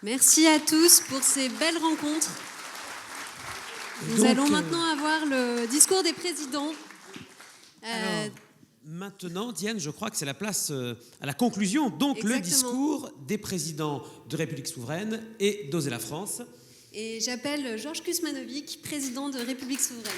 Merci à tous pour ces belles rencontres. Nous allons maintenant avoir le discours des présidents. Alors, maintenant, Diane, je crois que c'est la place à la conclusion. Donc, Exactement. Le discours des présidents de République souveraine et d'Oser la France. Et j'appelle Georges Kuzmanovic, président de République souveraine.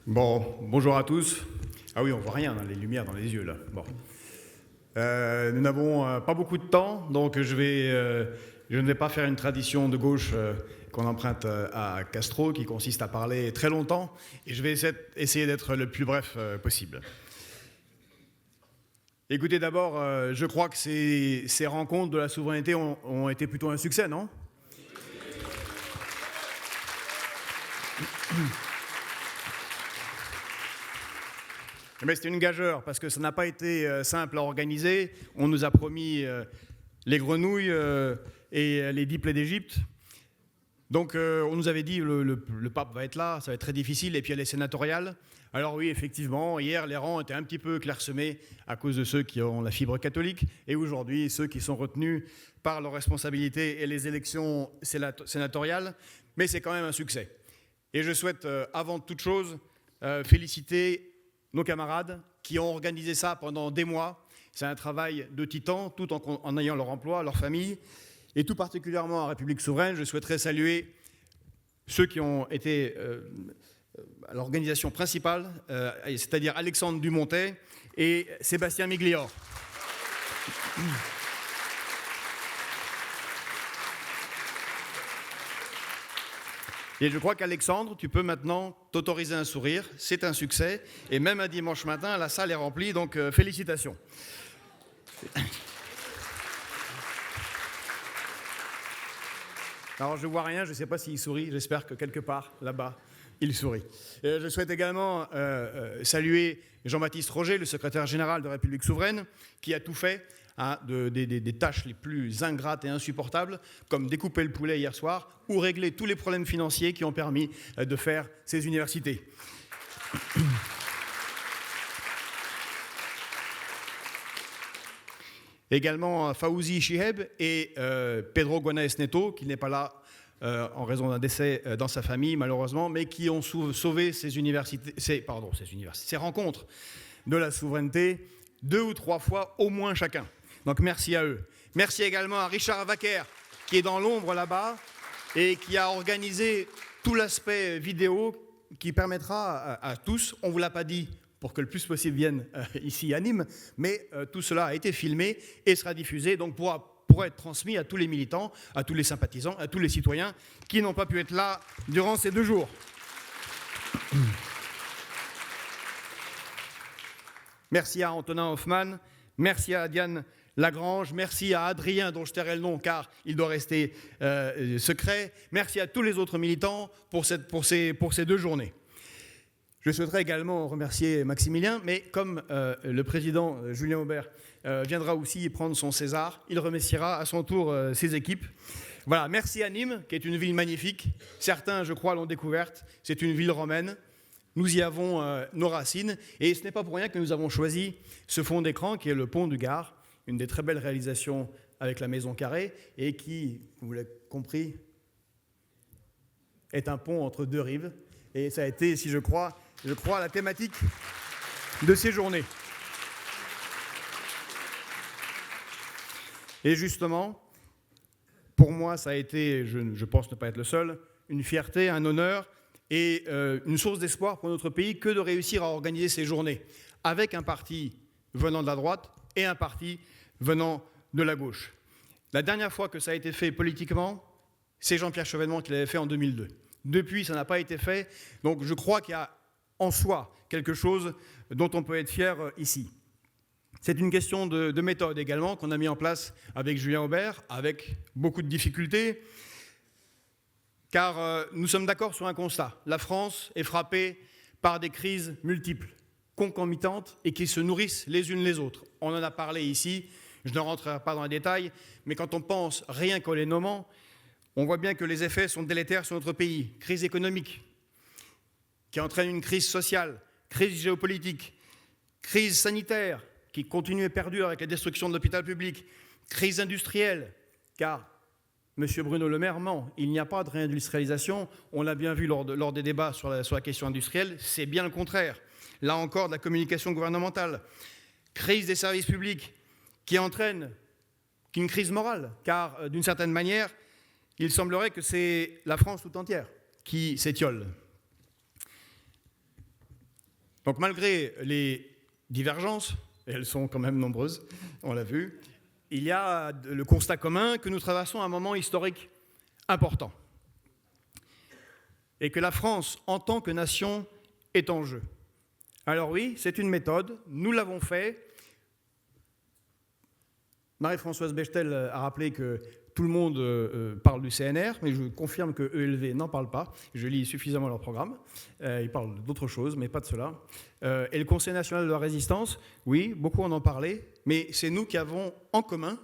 Bon, bonjour à tous. Ah oui, on voit rien, les lumières dans les yeux là. Bon. Nous n'avons pas beaucoup de temps, donc je ne vais pas faire une tradition de gauche qu'on emprunte à Castro, qui consiste à parler très longtemps, et je vais essayer d'être le plus bref possible. Écoutez, d'abord, je crois que ces rencontres de la souveraineté ont été plutôt un succès, non ? Mais c'était une gageure, parce que ça n'a pas été simple à organiser. On nous a promis les grenouilles et les 10 plaies d'Égypte. Donc on nous avait dit le pape va être là, ça va être très difficile, et puis il y a les sénatoriales. Alors oui, effectivement, hier les rangs étaient un petit peu clairsemés à cause de ceux qui ont la fibre catholique, et aujourd'hui ceux qui sont retenus par leurs responsabilités et les élections sénatoriales, mais c'est quand même un succès. Et je souhaite avant toute chose féliciter nos camarades qui ont organisé ça pendant des mois. C'est un travail de titan, tout en ayant leur emploi, leur famille. Et tout particulièrement en République souveraine, je souhaiterais saluer ceux qui ont été à l'organisation principale, c'est-à-dire Alexandre Dumontet et Sébastien Miglior. Et je crois qu'Alexandre, tu peux maintenant t'autoriser un sourire, c'est un succès, et même un dimanche matin, la salle est remplie, donc félicitations. Alors je ne vois rien, je ne sais pas s'il sourit, j'espère que quelque part, là-bas, il sourit. Je souhaite également saluer Jean-Baptiste Roger, le secrétaire général de République souveraine, qui a tout fait. Des tâches les plus ingrates et insupportables, comme découper le poulet hier soir, ou régler tous les problèmes financiers qui ont permis de faire ces universités. Également Faouzi Chiheb et Pedro Guanaes Neto, qui n'est pas là en raison d'un décès dans sa famille, malheureusement, mais qui ont sauvé ces rencontres de la souveraineté 2 ou 3 fois au moins chacun. Donc merci à eux. Merci également à Richard Wacker, qui est dans l'ombre là-bas et qui a organisé tout l'aspect vidéo qui permettra à tous, on ne vous l'a pas dit pour que le plus possible vienne ici à Nîmes, mais tout cela a été filmé et sera diffusé, donc pourra être transmis à tous les militants, à tous les sympathisants, à tous les citoyens qui n'ont pas pu être là durant ces 2 jours. Merci à Antonin Hoffmann, merci à Diane Lagrange, merci à Adrien, dont je tairai le nom car il doit rester secret. Merci à tous les autres militants pour ces 2 journées. Je souhaiterais également remercier Maximilien, mais comme le président Julien Aubert viendra aussi prendre son César, il remerciera à son tour ses équipes. Voilà, merci à Nîmes, qui est une ville magnifique. Certains, je crois, l'ont découverte. C'est une ville romaine. Nous y avons nos racines, et ce n'est pas pour rien que nous avons choisi ce fond d'écran qui est le pont du Gard, une des très belles réalisations avec la maison carrée, et qui, vous l'avez compris, est un pont entre 2 rives. Et ça a été, si je crois, la thématique de ces journées. Et justement, pour moi, ça a été, je pense ne pas être le seul, une fierté, un honneur, et une source d'espoir pour notre pays que de réussir à organiser ces journées avec un parti venant de la droite et un parti venant de la gauche. La dernière fois que ça a été fait politiquement, c'est Jean-Pierre Chevènement qui l'avait fait en 2002. Depuis, ça n'a pas été fait, donc je crois qu'il y a en soi quelque chose dont on peut être fier ici. C'est une question de méthode également qu'on a mis en place avec Julien Aubert, avec beaucoup de difficultés, car nous sommes d'accord sur un constat. La France est frappée par des crises multiples, concomitantes et qui se nourrissent les unes les autres. On en a parlé ici, je ne rentrerai pas dans les détails, mais quand on pense rien qu'en les nommant, on voit bien que les effets sont délétères sur notre pays. Crise économique, qui entraîne une crise sociale, crise géopolitique, crise sanitaire qui continue et perdure avec la destruction de l'hôpital public, crise industrielle, car M. Bruno Le Maire ment, il n'y a pas de réindustrialisation, on l'a bien vu lors des débats sur la question industrielle, c'est bien le contraire. Là encore, de la communication gouvernementale, crise des services publics qui entraîne une crise morale, car d'une certaine manière, il semblerait que c'est la France tout entière qui s'étiole. Donc malgré les divergences, et elles sont quand même nombreuses, on l'a vu, il y a le constat commun que nous traversons un moment historique important et que la France, en tant que nation, est en jeu. Alors oui, c'est une méthode, nous l'avons fait. Marie-Françoise Bechtel a rappelé que tout le monde parle du CNR, mais je confirme que ELV n'en parle pas. Je lis suffisamment leur programme. Ils parlent d'autres choses, mais pas de cela. Et le Conseil national de la résistance, oui, beaucoup en ont parlé, mais c'est nous qui avons en commun,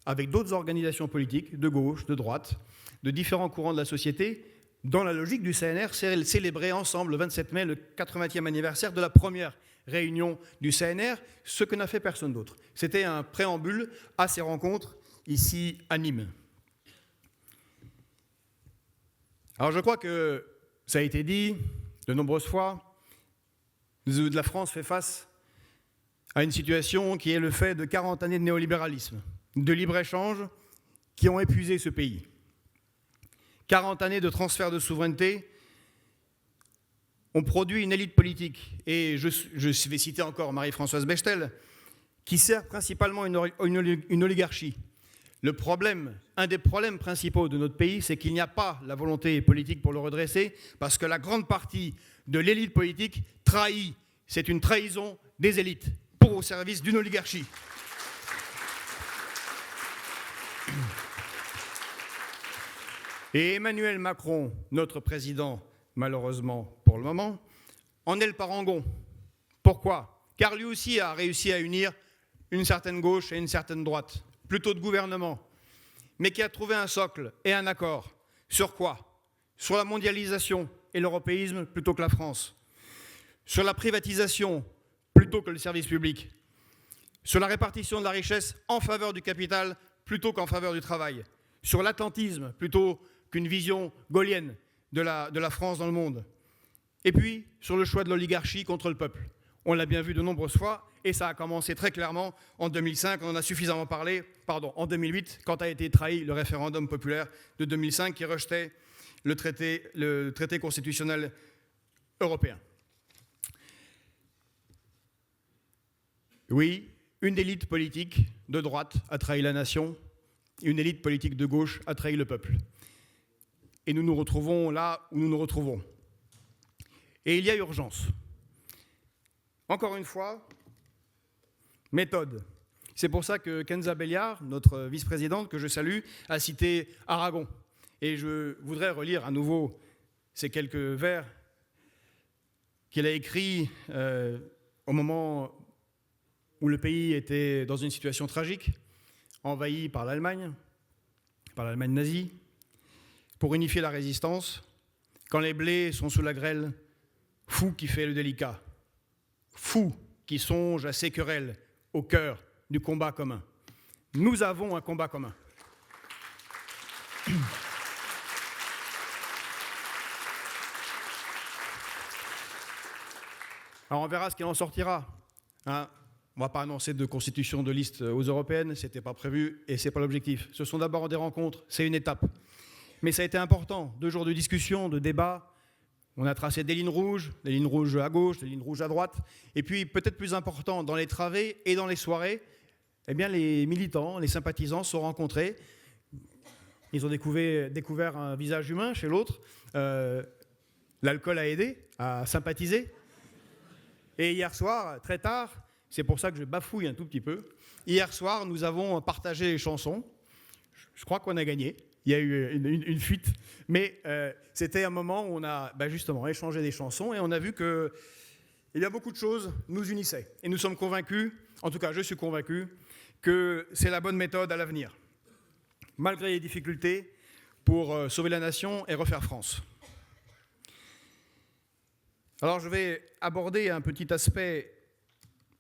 avec d'autres organisations politiques, de gauche, de droite, de différents courants de la société, dans la logique du CNR, célébrer ensemble le 27 mai le 80e anniversaire de la première réunion du CNR, ce que n'a fait personne d'autre. C'était un préambule à ces rencontres ici à Nîmes. Alors je crois que ça a été dit de nombreuses fois, la France fait face à une situation qui est le fait de 40 années de néolibéralisme, de libre-échange qui ont épuisé ce pays. 40 années de transfert de souveraineté ont produit une élite politique, et je vais citer encore Marie-Françoise Bechtel, qui sert principalement une oligarchie. Le problème, un des problèmes principaux de notre pays, c'est qu'il n'y a pas la volonté politique pour le redresser, parce que la grande partie de l'élite politique trahit. C'est une trahison des élites au service d'une oligarchie. Et Emmanuel Macron, notre président, malheureusement pour le moment, en est le parangon. Pourquoi ? Car lui aussi a réussi à unir une certaine gauche et une certaine droite, plutôt de gouvernement, mais qui a trouvé un socle et un accord. Sur quoi ? Sur la mondialisation et l'européisme plutôt que la France. Sur la privatisation plutôt que le service public. Sur la répartition de la richesse en faveur du capital plutôt qu'en faveur du travail. Sur l'atlantisme plutôt qu'une vision gaullienne de la France dans le monde. Et puis, sur le choix de l'oligarchie contre le peuple. On l'a bien vu de nombreuses fois, et ça a commencé très clairement en 2005, on en a suffisamment parlé, en 2008, quand a été trahi le référendum populaire de 2005 qui rejetait le traité constitutionnel européen. Oui, une élite politique de droite a trahi la nation, une élite politique de gauche a trahi le peuple. Et nous nous retrouvons là où nous nous retrouvons. Et il y a urgence. Encore une fois, méthode. C'est pour ça que Kenza Belliard, notre vice-présidente, que je salue, a cité Aragon. Et je voudrais relire à nouveau ces quelques vers qu'il a écrits au moment où le pays était dans une situation tragique, envahi par l'Allemagne nazie, pour unifier la résistance, quand les blés sont sous la grêle, fou qui fait le délicat, fou qui songe à ces querelles au cœur du combat commun. Nous avons un combat commun. Alors on verra ce qu'il en sortira. Hein, on ne va pas annoncer de constitution de liste aux européennes, ce n'était pas prévu et ce n'est pas l'objectif. Ce sont d'abord des rencontres, c'est une étape. Mais ça a été important, 2 jours de discussion, de débat. On a tracé des lignes rouges à gauche, des lignes rouges à droite. Et puis, peut-être plus important, dans les travées et dans les soirées, eh bien, les militants, les sympathisants se sont rencontrés. Ils ont découvert un visage humain chez l'autre. L'alcool a aidé à sympathiser. Et hier soir, très tard, c'est pour ça que je bafouille un tout petit peu, hier soir, nous avons partagé les chansons. Je crois qu'on a gagné. Il y a eu une fuite, mais c'était un moment où on a justement échangé des chansons et on a vu que beaucoup de choses nous unissaient. Et nous sommes convaincus, en tout cas je suis convaincu, que c'est la bonne méthode à l'avenir, malgré les difficultés, pour sauver la nation et refaire France. Alors je vais aborder un petit aspect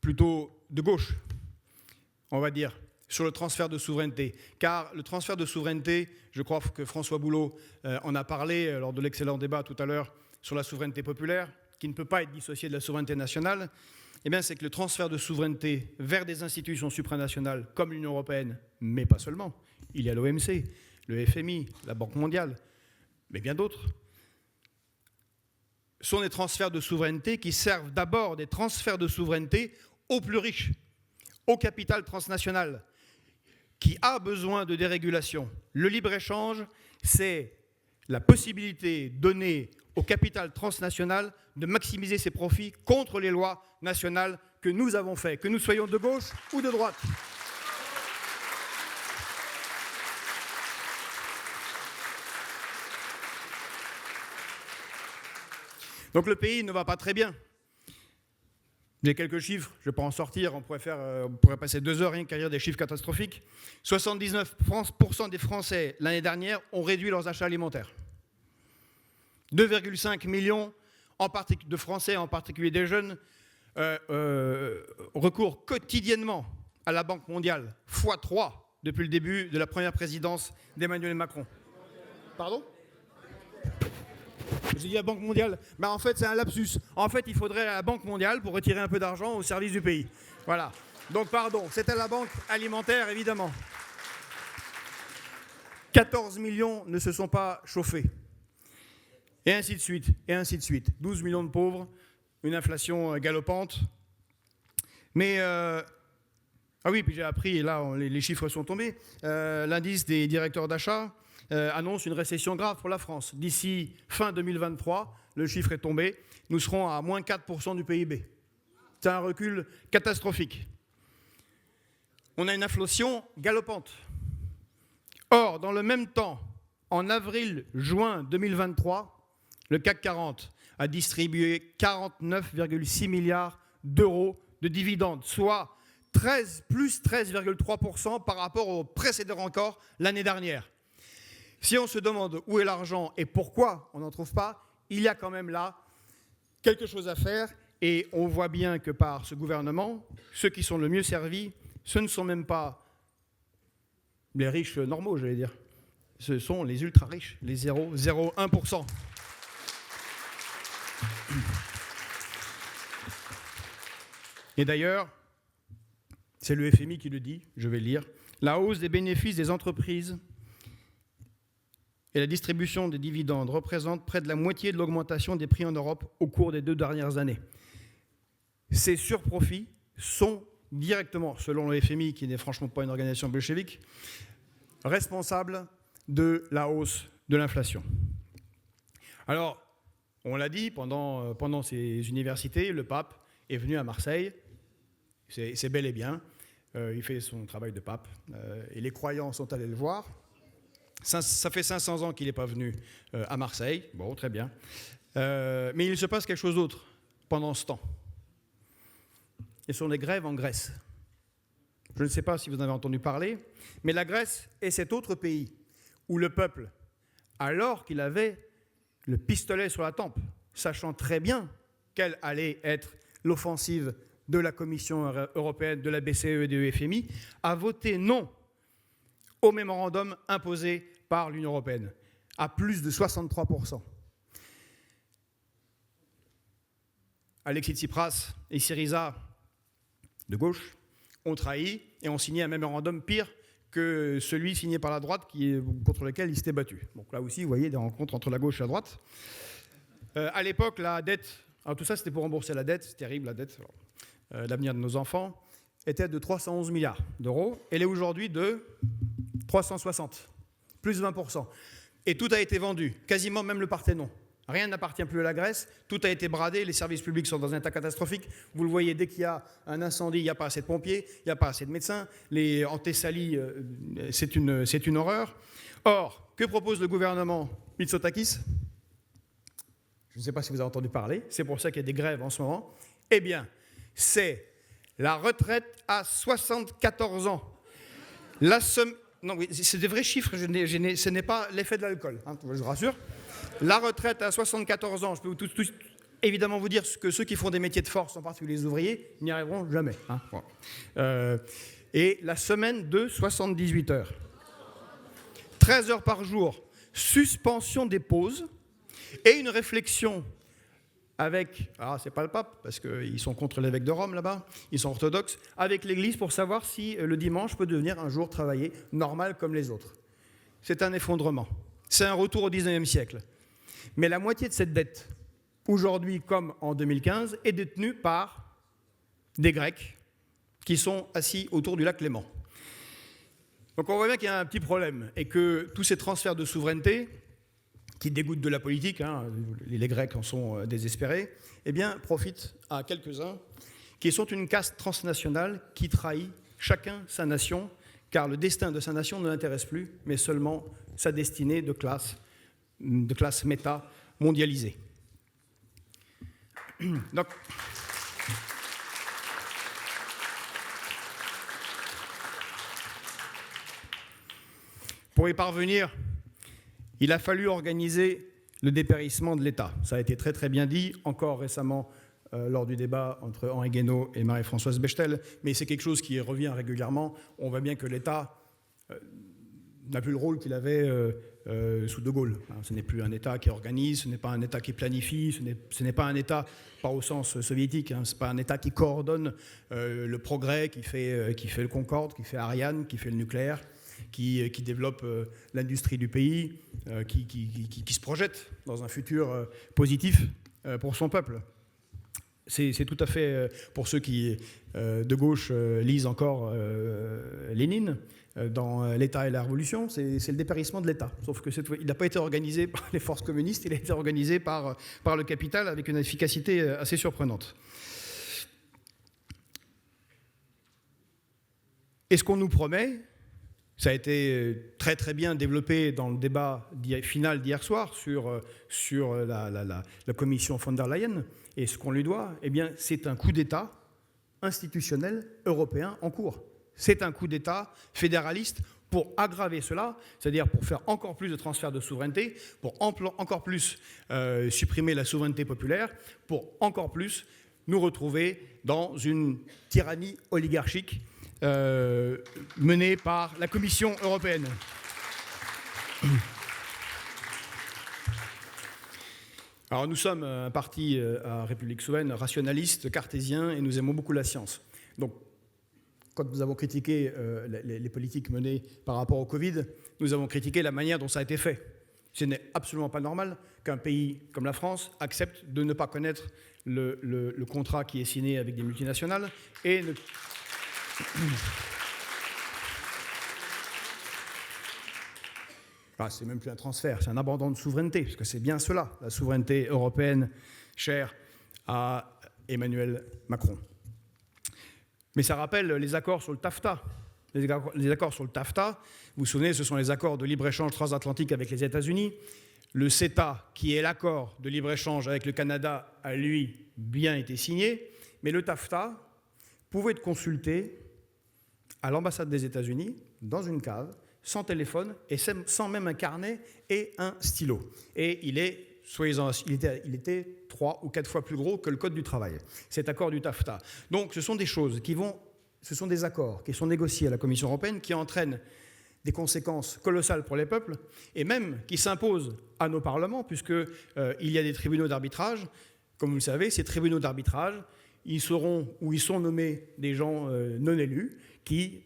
plutôt de gauche, on va dire, sur le transfert de souveraineté. Car le transfert de souveraineté, je crois que François Boulot en a parlé lors de l'excellent débat tout à l'heure sur la souveraineté populaire, qui ne peut pas être dissociée de la souveraineté nationale. Eh bien, c'est que le transfert de souveraineté vers des institutions supranationales comme l'Union européenne, mais pas seulement. Il y a l'OMC, le FMI, la Banque mondiale, mais bien d'autres, sont des transferts de souveraineté qui servent d'abord des transferts de souveraineté aux plus riches, au capital transnational, qui a besoin de dérégulation. Le libre-échange, c'est la possibilité donnée au capital transnational de maximiser ses profits contre les lois nationales que nous avons faites, que nous soyons de gauche ou de droite. Donc le pays ne va pas très bien. J'ai quelques chiffres, je ne vais pas en sortir, on pourrait passer 2 heures rien qu'à lire des chiffres catastrophiques. 79% des Français, l'année dernière, ont réduit leurs achats alimentaires. 2,5 millions de Français, en particulier des jeunes, recourent quotidiennement à la Banque mondiale, x3 depuis le début de la première présidence d'Emmanuel Macron. Pardon ? J'ai dit la Banque mondiale, mais en fait c'est un lapsus. En fait, il faudrait à la Banque mondiale pour retirer un peu d'argent au service du pays. Voilà. Donc pardon, c'était la Banque alimentaire, évidemment. 14 millions ne se sont pas chauffés. Et ainsi de suite, et ainsi de suite. 12 millions de pauvres, une inflation galopante. Mais, ah oui, puis j'ai appris, et là les chiffres sont tombés, l'indice des directeurs d'achat annonce une récession grave pour la France. D'ici fin 2023, le chiffre est tombé, nous serons à moins 4% du PIB. C'est un recul catastrophique. On a une inflation galopante. Or, dans le même temps, en avril-juin 2023, le CAC 40 a distribué 49,6 milliards d'euros de dividendes, soit plus 13,3% par rapport au précédent record l'année dernière. Si on se demande où est l'argent et pourquoi on n'en trouve pas, il y a quand même là quelque chose à faire. Et on voit bien que par ce gouvernement, ceux qui sont le mieux servis, ce ne sont même pas les riches normaux, j'allais dire. Ce sont les ultra-riches, les 0,01%. Et d'ailleurs, c'est le FMI qui le dit, je vais le lire, la hausse des bénéfices des entreprises et la distribution des dividendes représentent près de la moitié de l'augmentation des prix en Europe au cours des 2 dernières années. Ces surprofits sont directement, selon le FMI, qui n'est franchement pas une organisation bolchevique, responsables de la hausse de l'inflation. Alors, on l'a dit, pendant ces universités, le pape est venu à Marseille. C'est bel et bien. Il fait son travail de pape. Et les croyants sont allés le voir. Ça fait 500 ans qu'il n'est pas venu à Marseille. Bon, très bien. Mais il se passe quelque chose d'autre pendant ce temps. Ce sont les grèves en Grèce. Je ne sais pas si vous en avez entendu parler, mais la Grèce est cet autre pays où le peuple, alors qu'il avait le pistolet sur la tempe, sachant très bien quelle allait être l'offensive de la Commission européenne, de la BCE et du FMI, a voté non au mémorandum imposé par l'Union européenne, à plus de 63%. Alexis Tsipras et Syriza, de gauche, ont trahi et ont signé un mémorandum pire que celui signé par la droite contre lequel ils s'étaient battus. Donc là aussi, vous voyez des rencontres entre la gauche et la droite. À l'époque, la dette, alors tout ça c'était pour rembourser la dette, c'est terrible la dette, l'avenir de nos enfants, était de 311 milliards d'euros. Elle est aujourd'hui de 360, plus 20%. Et tout a été vendu, quasiment même le Parthénon. Rien n'appartient plus à la Grèce, tout a été bradé, les services publics sont dans un état catastrophique. Vous le voyez, dès qu'il y a un incendie, il n'y a pas assez de pompiers, il n'y a pas assez de médecins. En Thessalie, c'est une horreur. Or, que propose le gouvernement Mitsotakis ? Je ne sais pas si vous avez entendu parler, c'est pour ça qu'il y a des grèves en ce moment. Eh bien, c'est la retraite à 74 ans. Non, oui, c'est des vrais chiffres, ce n'est pas l'effet de l'alcool, hein, je vous rassure. La retraite à 74 ans, je peux évidemment vous dire que ceux qui font des métiers de force, en particulier les ouvriers, n'y arriveront jamais. Hein. Voilà. Et la semaine de 78 heures. 13 heures par jour, suspension des pauses et une réflexion avec, c'est pas le pape, parce qu'ils sont contre l'évêque de Rome là-bas, ils sont orthodoxes, avec l'Église pour savoir si le dimanche peut devenir un jour travaillé normal comme les autres. C'est un effondrement. C'est un retour au 19e siècle. Mais la moitié de cette dette, aujourd'hui comme en 2015, est détenue par des Grecs qui sont assis autour du lac Léman. Donc on voit bien qu'il y a un petit problème et que tous ces transferts de souveraineté qui dégoûtent de la politique, les Grecs en sont désespérés, eh bien, profitent à quelques-uns qui sont une caste transnationale qui trahit chacun sa nation, car le destin de sa nation ne l'intéresse plus, mais seulement sa destinée de classe méta mondialisée. Donc, pour y parvenir, il a fallu organiser le dépérissement de l'État. Ça a été très très bien dit, encore récemment lors du débat entre Henri Guénaud et Marie-Françoise Bechtel, mais c'est quelque chose qui revient régulièrement. On voit bien que l'État n'a plus le rôle qu'il avait sous De Gaulle. Ce n'est plus un État qui organise, ce n'est pas un État qui planifie, ce n'est pas un État, pas au sens soviétique, ce n'est pas un État qui coordonne le progrès, qui fait le Concorde, qui fait Ariane, qui fait le nucléaire, qui développe l'industrie du pays, qui se projette dans un futur positif pour son peuple. C'est tout à fait, pour ceux qui, de gauche, lisent encore Lénine, dans l'État et la Révolution, c'est le dépérissement de l'État. Sauf que il n'a pas été organisé par les forces communistes, il a été organisé par le capital avec une efficacité assez surprenante. Et ce qu'on nous promet, ça a été très très bien développé dans le débat final d'hier soir sur la commission von der Leyen, et ce qu'on lui doit, eh bien, c'est un coup d'État institutionnel européen en cours. C'est un coup d'État fédéraliste pour aggraver cela, c'est-à-dire pour faire encore plus de transferts de souveraineté, pour encore plus supprimer la souveraineté populaire, pour encore plus nous retrouver dans une tyrannie oligarchique menée par la Commission européenne. Alors nous sommes un parti à République souveraine rationaliste, cartésien, et nous aimons beaucoup la science. Donc, quand nous avons critiqué les politiques menées par rapport au Covid, nous avons critiqué la manière dont ça a été fait. Ce n'est absolument pas normal qu'un pays comme la France accepte de ne pas connaître le contrat qui est signé avec des multinationales et ne... c'est même plus un transfert, c'est un abandon de souveraineté, parce que c'est bien cela, la souveraineté européenne chère à Emmanuel Macron. Mais ça rappelle les accords sur le TAFTA. Les accords sur le TAFTA, vous vous souvenez, ce sont les accords de libre-échange transatlantique avec les États-Unis. Le CETA, qui est l'accord de libre-échange avec le Canada, a lui bien été signé, mais le TAFTA pouvait être consulté à l'ambassade des États-Unis, dans une cave, sans téléphone et sans même un carnet et un stylo. Et il était 3 ou 4 fois plus gros que le Code du travail, cet accord du TAFTA. Donc ce sont des choses ce sont des accords qui sont négociés à la Commission européenne qui entraînent des conséquences colossales pour les peuples et même qui s'imposent à nos parlements puisqu'il y a des tribunaux d'arbitrage. Comme vous le savez, ces tribunaux d'arbitrage, ils sont nommés des gens non élus qui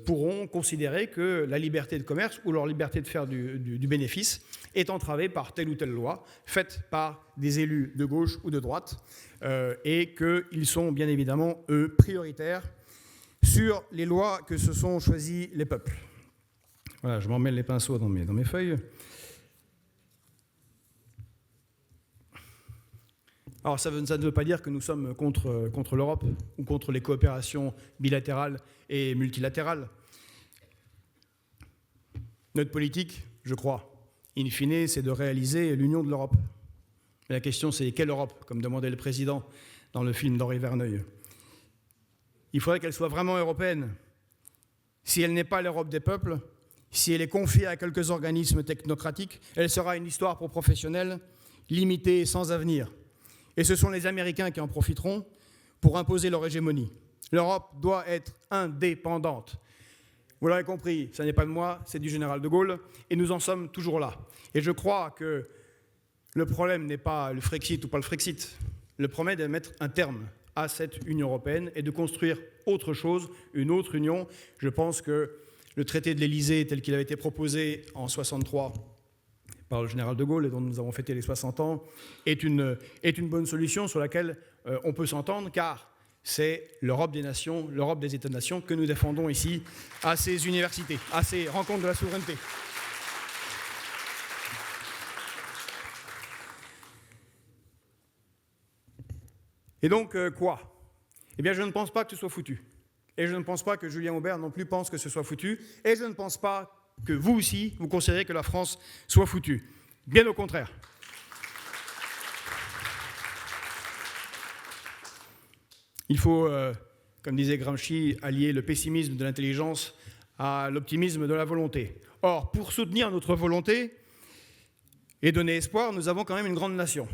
pourront considérer que la liberté de commerce ou leur liberté de faire du bénéfice est entravée par telle ou telle loi faite par des élus de gauche ou de droite et qu'ils sont bien évidemment, eux, prioritaires sur les lois que se sont choisies les peuples. Voilà, je m'en mêle les pinceaux dans mes feuilles. Alors ça ne veut pas dire que nous sommes contre l'Europe ou contre les coopérations bilatérales et multilatérales. Notre politique, je crois, in fine, c'est de réaliser l'union de l'Europe. Mais la question, c'est quelle Europe, comme demandait le président dans le film d'Henri Verneuil. Il faudrait qu'elle soit vraiment européenne. Si elle n'est pas l'Europe des peuples, si elle est confiée à quelques organismes technocratiques, elle sera une histoire pour professionnels. limitée et sans avenir. Et ce sont les Américains qui en profiteront pour imposer leur hégémonie. L'Europe doit être indépendante. Vous l'aurez compris, ça n'est pas de moi, c'est du général de Gaulle, et nous en sommes toujours là. Et je crois que le problème n'est pas le Frexit ou pas le Frexit. Le problème est de mettre un terme à cette Union européenne et de construire autre chose, une autre union. Je pense que le traité de l'Élysée, tel qu'il avait été proposé en 1963 par le général de Gaulle, et dont nous avons fêté les 60 ans, est une bonne solution sur laquelle on peut s'entendre, car c'est l'Europe des nations, l'Europe des États-nations que nous défendons ici à ces universités, à ces rencontres de la souveraineté. Et donc, quoi ? Eh bien, je ne pense pas que ce soit foutu. Et je ne pense pas que Julien Aubert non plus pense que ce soit foutu. Et je ne pense pas que vous aussi, vous considérez que la France soit foutue. Bien au contraire. Il faut, comme disait Gramsci, allier le pessimisme de l'intelligence à l'optimisme de la volonté. Or, pour soutenir notre volonté et donner espoir, nous avons quand même une grande nation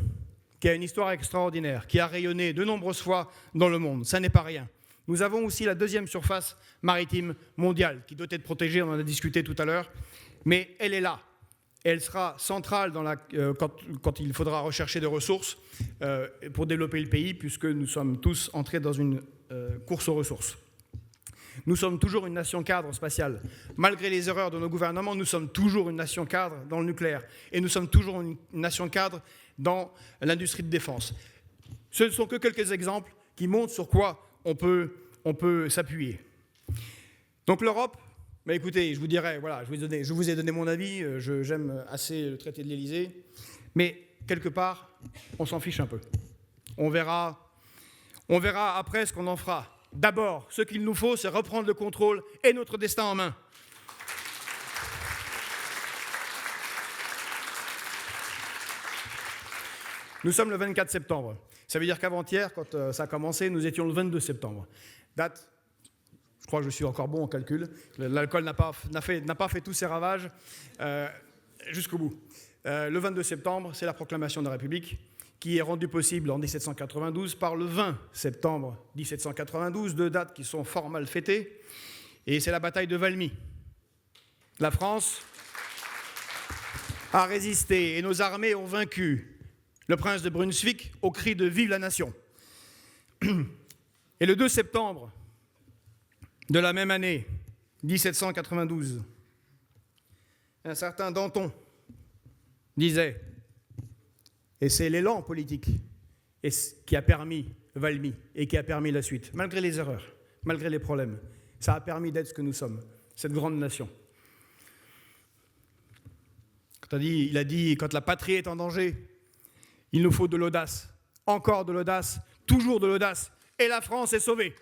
qui a une histoire extraordinaire, qui a rayonné de nombreuses fois dans le monde. Ça n'est pas rien. Nous avons aussi la deuxième surface maritime mondiale, qui doit être protégée, on en a discuté tout à l'heure, mais elle est là. Elle sera centrale quand il faudra rechercher des ressources pour développer le pays, puisque nous sommes tous entrés dans une course aux ressources. Nous sommes toujours une nation cadre spatiale. Malgré les erreurs de nos gouvernements, nous sommes toujours une nation cadre dans le nucléaire. Et nous sommes toujours une nation cadre dans l'industrie de défense. Ce ne sont que quelques exemples qui montrent sur quoi on peut s'appuyer. Donc l'Europe, bah écoutez, je vous dirais, voilà, je vous ai donné mon avis, j'aime assez le traité de l'Élysée, mais quelque part, on s'en fiche un peu. On verra après ce qu'on en fera. D'abord, ce qu'il nous faut, c'est reprendre le contrôle et notre destin en main. Nous sommes le 24 septembre. Ça veut dire qu'avant-hier, quand ça a commencé, nous étions le 22 septembre. Date, je crois que je suis encore bon en calcul. L'alcool n'a pas fait tous ses ravages jusqu'au bout. Le 22 septembre, c'est la proclamation de la République qui est rendue possible en 1792 par le 20 septembre 1792, deux dates qui sont fort mal fêtées, et c'est la bataille de Valmy. La France a résisté et nos armées ont vaincu le prince de Brunswick au cri de « Vive la nation ». Et le 2 septembre de la même année, 1792, un certain Danton disait, et c'est l'élan politique qui a permis Valmy et qui a permis la suite, malgré les erreurs, malgré les problèmes, ça a permis d'être ce que nous sommes, cette grande nation. Il a dit, quand la patrie est en danger, il nous faut de l'audace, encore de l'audace, toujours de l'audace, et la France est sauvée.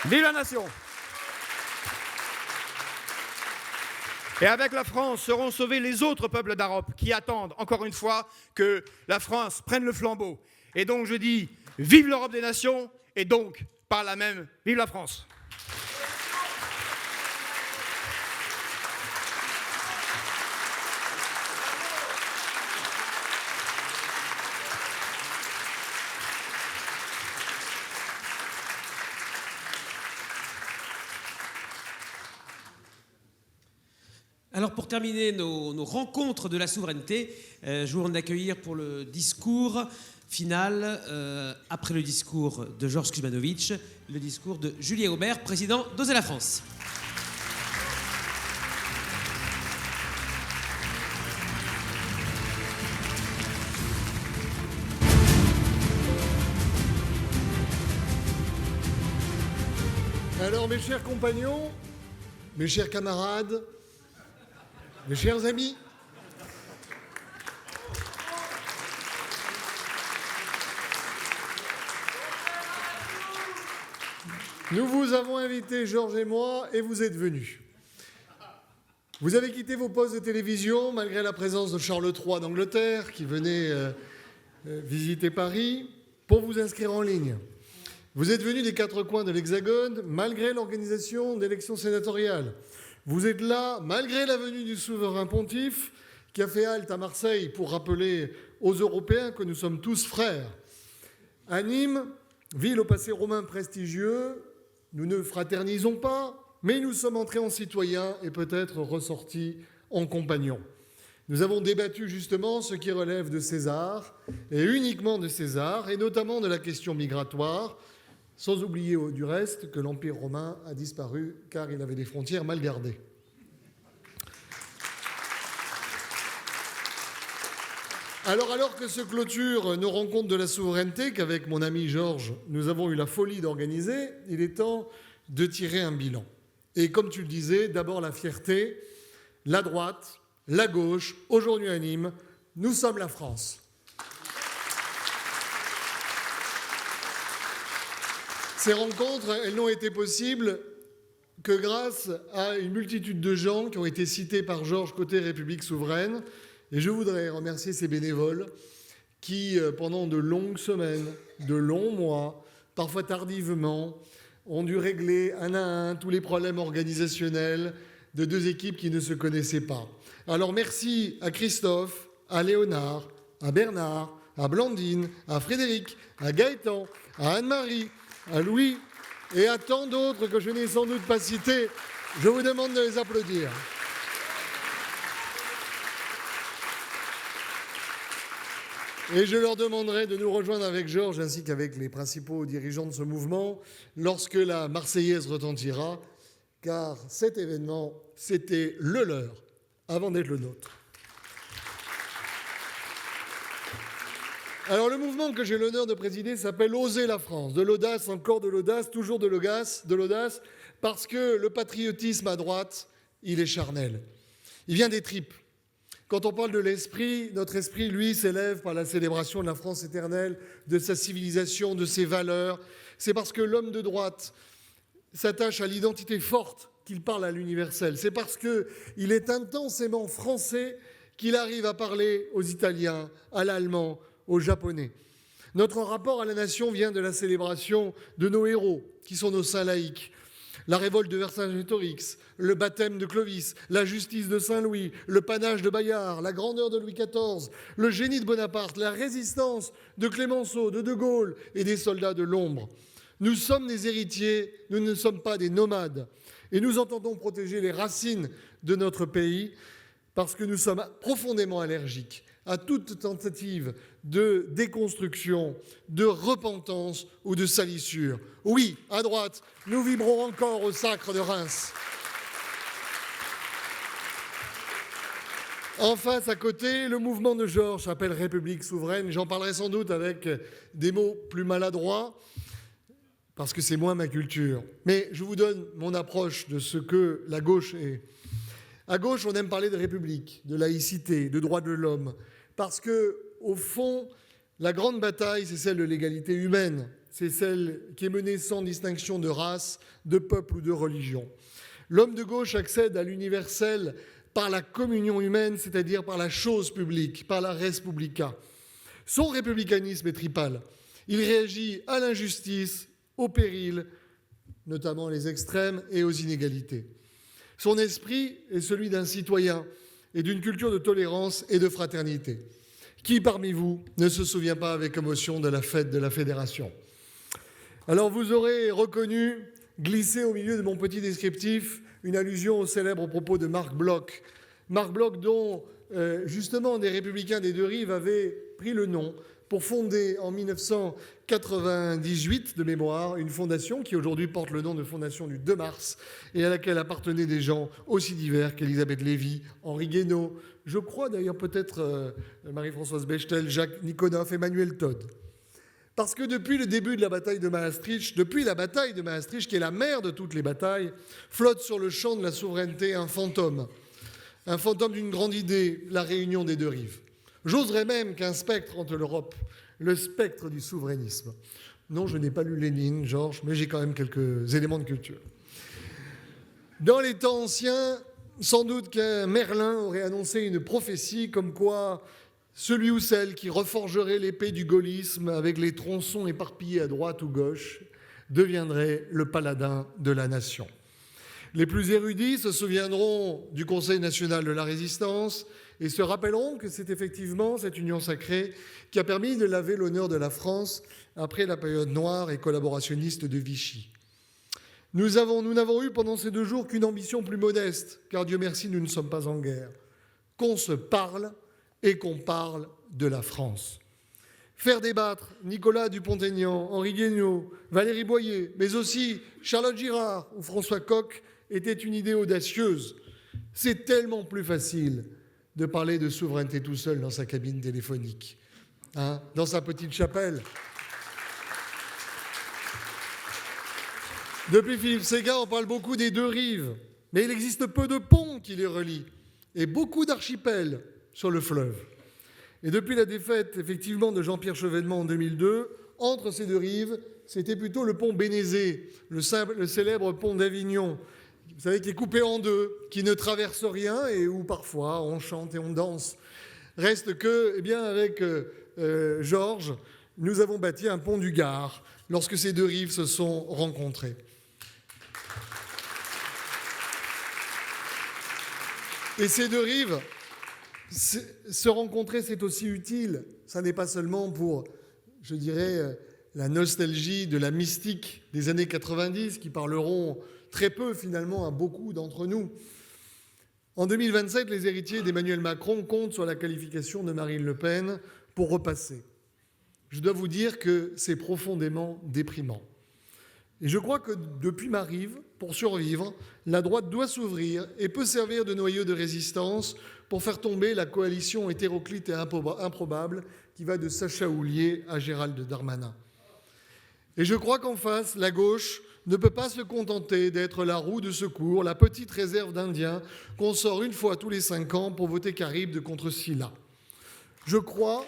Vive la nation! Et avec la France seront sauvés les autres peuples d'Europe qui attendent, encore une fois, que la France prenne le flambeau. Et donc je dis, vive l'Europe des nations, et donc, par là même, vive la France! Alors pour terminer nos rencontres de la souveraineté, je vous demande d'accueillir pour le discours final, après le discours de Georges Kuzmanovic, le discours de Julien Aubert, président d'Osez la France. Alors mes chers compagnons, mes chers camarades, mes chers amis, nous vous avons invités, Georges et moi, et vous êtes venus. Vous avez quitté vos postes de télévision malgré la présence de Charles III d'Angleterre qui venait visiter Paris pour vous inscrire en ligne. Vous êtes venus des quatre coins de l'Hexagone malgré l'organisation d'élections sénatoriales. Vous êtes là malgré la venue du souverain pontife qui a fait halte à Marseille pour rappeler aux Européens que nous sommes tous frères. À Nîmes, ville au passé romain prestigieux, nous ne fraternisons pas, mais nous sommes entrés en citoyens et peut-être ressortis en compagnons. Nous avons débattu justement ce qui relève de César, et uniquement de César, et notamment de la question migratoire, sans oublier du reste que l'Empire romain a disparu car il avait des frontières mal gardées. Alors que se clôturent nos rencontres de la souveraineté, qu'avec mon ami Georges, nous avons eu la folie d'organiser, il est temps de tirer un bilan. Et comme tu le disais, d'abord la fierté, la droite, la gauche, aujourd'hui à Nîmes, nous sommes la France. Ces rencontres, elles n'ont été possibles que grâce à une multitude de gens qui ont été cités par Georges côté République souveraine. Et je voudrais remercier ces bénévoles qui, pendant de longues semaines, de longs mois, parfois tardivement, ont dû régler un à un tous les problèmes organisationnels de deux équipes qui ne se connaissaient pas. Alors merci à Christophe, à Léonard, à Bernard, à Blandine, à Frédéric, à Gaëtan, à Anne-Marie, à Louis et à tant d'autres que je n'ai sans doute pas cités. Je vous demande de les applaudir. Et je leur demanderai de nous rejoindre avec Georges ainsi qu'avec les principaux dirigeants de ce mouvement lorsque la Marseillaise retentira, car cet événement, c'était le leur avant d'être le nôtre. Alors le mouvement que j'ai l'honneur de présider s'appelle Oser la France. De l'audace, encore de l'audace, toujours de l'audace, parce que le patriotisme à droite, il est charnel. Il vient des tripes. Quand on parle de l'esprit, notre esprit, lui, s'élève par la célébration de la France éternelle, de sa civilisation, de ses valeurs. C'est parce que l'homme de droite s'attache à l'identité forte qu'il parle à l'universel. C'est parce qu'il est intensément français qu'il arrive à parler aux Italiens, à l'Allemand, aux Japonais. Notre rapport à la nation vient de la célébration de nos héros, qui sont nos saints laïcs. La révolte de Vercingétorix, le baptême de Clovis, la justice de Saint-Louis, le panache de Bayard, la grandeur de Louis XIV, le génie de Bonaparte, la résistance de Clémenceau, de De Gaulle et des soldats de l'ombre. Nous sommes des héritiers, nous ne sommes pas des nomades. Et nous entendons protéger les racines de notre pays parce que nous sommes profondément allergiques à toute tentative de déconstruction, de repentance ou de salissure. Oui, à droite, nous vibrons encore au sacre de Reims. En face, à côté, le mouvement de Georges s'appelle République souveraine. J'en parlerai sans doute avec des mots plus maladroits, parce que c'est moins ma culture. Mais je vous donne mon approche de ce que la gauche est. À gauche, on aime parler de république, de laïcité, de droits de l'homme, parce que, au fond, la grande bataille, c'est celle de l'égalité humaine. C'est celle qui est menée sans distinction de race, de peuple ou de religion. L'homme de gauche accède à l'universel par la communion humaine, c'est-à-dire par la chose publique, par la res publica. Son républicanisme est tripale. Il réagit à l'injustice, au péril, notamment les extrêmes, et aux inégalités. Son esprit est celui d'un citoyen et d'une culture de tolérance et de fraternité. Qui parmi vous ne se souvient pas avec émotion de la fête de la Fédération ? Alors vous aurez reconnu, glissé au milieu de mon petit descriptif, une allusion au célèbre propos de Marc Bloch. Marc Bloch dont, justement, des Républicains des deux rives avaient pris le nom pour fonder en 1998, de mémoire, une fondation qui aujourd'hui porte le nom de Fondation du 2 mars et à laquelle appartenaient des gens aussi divers qu'Elisabeth Lévy, Henri Guénaud, je crois d'ailleurs peut-être Marie-Françoise Bechtel, Jacques Nikonov, Emmanuel Todd. Parce que depuis le début de la bataille de Maastricht, depuis la bataille de Maastricht, qui est la mère de toutes les batailles, flotte sur le champ de la souveraineté un fantôme d'une grande idée, la réunion des deux rives. J'oserais même qu'un spectre hante l'Europe, le spectre du souverainisme. Non, je n'ai pas lu Lénine, Georges, mais j'ai quand même quelques éléments de culture. Dans les temps anciens, sans doute qu'un Merlin aurait annoncé une prophétie comme quoi celui ou celle qui reforgerait l'épée du gaullisme avec les tronçons éparpillés à droite ou gauche deviendrait le paladin de la nation. Les plus érudits se souviendront du Conseil national de la Résistance et se rappelleront que c'est effectivement cette union sacrée qui a permis de laver l'honneur de la France après la période noire et collaborationniste de Vichy. Nous n'avons eu pendant ces 2 jours qu'une ambition plus modeste, car Dieu merci, nous ne sommes pas en guerre. Qu'on se parle et qu'on parle de la France. Faire débattre Nicolas Dupont-Aignan, Henri Guéniot, Valérie Boyer, mais aussi Charlotte Girard ou François Coq était une idée audacieuse. C'est tellement plus facile de parler de souveraineté tout seul dans sa cabine téléphonique, dans sa petite chapelle. Depuis Philippe Séguin, on parle beaucoup des 2 rives, mais il existe peu de ponts qui les relient et beaucoup d'archipels sur le fleuve. Et depuis la défaite, effectivement, de Jean-Pierre Chevènement en 2002, entre ces 2 rives, c'était plutôt le pont Bénézet, le célèbre pont d'Avignon, vous savez, qui est coupé en 2, qui ne traverse rien et où parfois on chante et on danse. Reste que, eh bien, avec Georges, nous avons bâti un pont du Gard lorsque ces 2 rives se sont rencontrées. Et ces 2 rives, se rencontrer, c'est aussi utile. Ça n'est pas seulement pour, je dirais, la nostalgie de la mystique des années 90 qui parleront très peu finalement à beaucoup d'entre nous. En 2027, les héritiers d'Emmanuel Macron comptent sur la qualification de Marine Le Pen pour repasser. Je dois vous dire que c'est profondément déprimant. Et je crois que depuis Marive, pour survivre, la droite doit s'ouvrir et peut servir de noyau de résistance pour faire tomber la coalition hétéroclite et improbable qui va de Sacha Houlié à Gérald Darmanin. Et je crois qu'en face, la gauche ne peut pas se contenter d'être la roue de secours, la petite réserve d'Indiens qu'on sort une fois tous les 5 ans pour voter Charybde contre Sylla. Je crois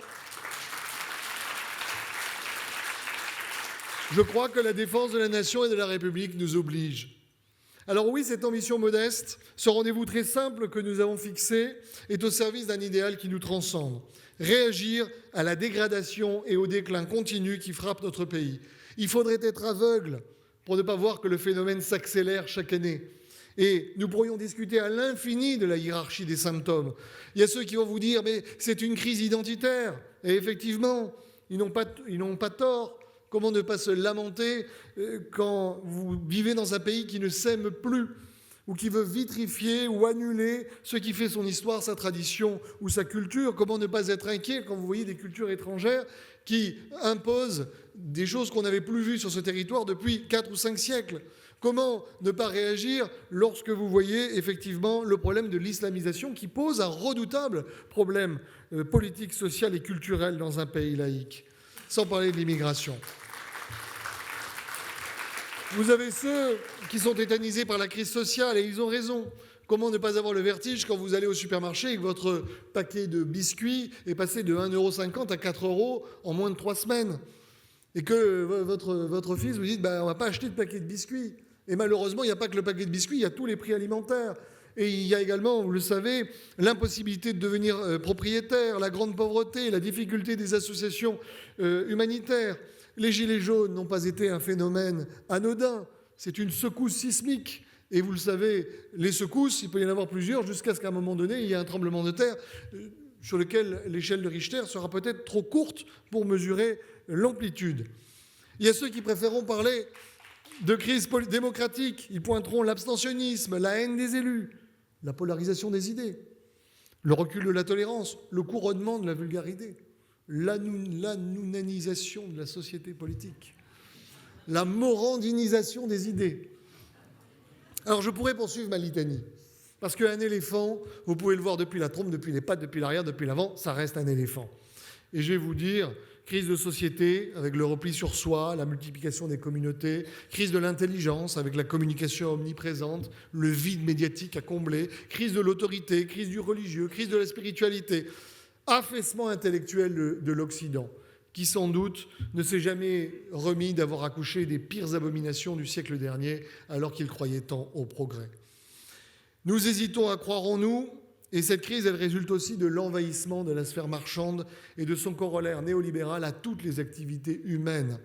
que la défense de la nation et de la République nous oblige. Alors oui, cette ambition modeste, ce rendez-vous très simple que nous avons fixé, est au service d'un idéal qui nous transcende. Réagir à la dégradation et au déclin continu qui frappe notre pays. Il faudrait être aveugle pour ne pas voir que le phénomène s'accélère chaque année. Et nous pourrions discuter à l'infini de la hiérarchie des symptômes. Il y a ceux qui vont vous dire « mais c'est une crise identitaire ». Et effectivement, ils n'ont pas tort. Comment ne pas se lamenter quand vous vivez dans un pays qui ne s'aime plus ou qui veut vitrifier ou annuler ce qui fait son histoire, sa tradition ou sa culture? Comment ne pas être inquiet quand vous voyez des cultures étrangères qui imposent des choses qu'on n'avait plus vues sur ce territoire depuis 4 ou 5 siècles? Comment ne pas réagir lorsque vous voyez effectivement le problème de l'islamisation qui pose un redoutable problème politique, social et culturel dans un pays laïque, sans parler de l'immigration? Vous avez ceux qui sont tétanisés par la crise sociale et ils ont raison. Comment ne pas avoir le vertige quand vous allez au supermarché et que votre paquet de biscuits est passé de 1,50 € à 4 € en moins de 3 semaines et que votre fils vous dit on ne va pas acheter de paquet de biscuits. Et malheureusement, il n'y a pas que le paquet de biscuits, il y a tous les prix alimentaires. Et il y a également, vous le savez, l'impossibilité de devenir propriétaire, la grande pauvreté, la difficulté des associations humanitaires. Les gilets jaunes n'ont pas été un phénomène anodin, c'est une secousse sismique. Et vous le savez, les secousses, il peut y en avoir plusieurs jusqu'à ce qu'à un moment donné, il y ait un tremblement de terre sur lequel l'échelle de Richter sera peut-être trop courte pour mesurer l'amplitude. Il y a ceux qui préféreront parler de crise démocratique. Ils pointeront l'abstentionnisme, la haine des élus, la polarisation des idées, le recul de la tolérance, le couronnement de la vulgarité, l'anounanisation de la société politique, la morandinisation des idées. Alors je pourrais poursuivre ma litanie, parce qu'un éléphant, vous pouvez le voir depuis la trompe, depuis les pattes, depuis l'arrière, depuis l'avant, ça reste un éléphant. Et je vais vous dire, crise de société avec le repli sur soi, la multiplication des communautés, crise de l'intelligence avec la communication omniprésente, le vide médiatique à combler, crise de l'autorité, crise du religieux, crise de la spiritualité, affaissement intellectuel de l'Occident, qui sans doute ne s'est jamais remis d'avoir accouché des pires abominations du siècle dernier alors qu'il croyait tant au progrès. Nous hésitons à croire en nous, et cette crise, elle résulte aussi de l'envahissement de la sphère marchande et de son corollaire néolibéral à toutes les activités humaines.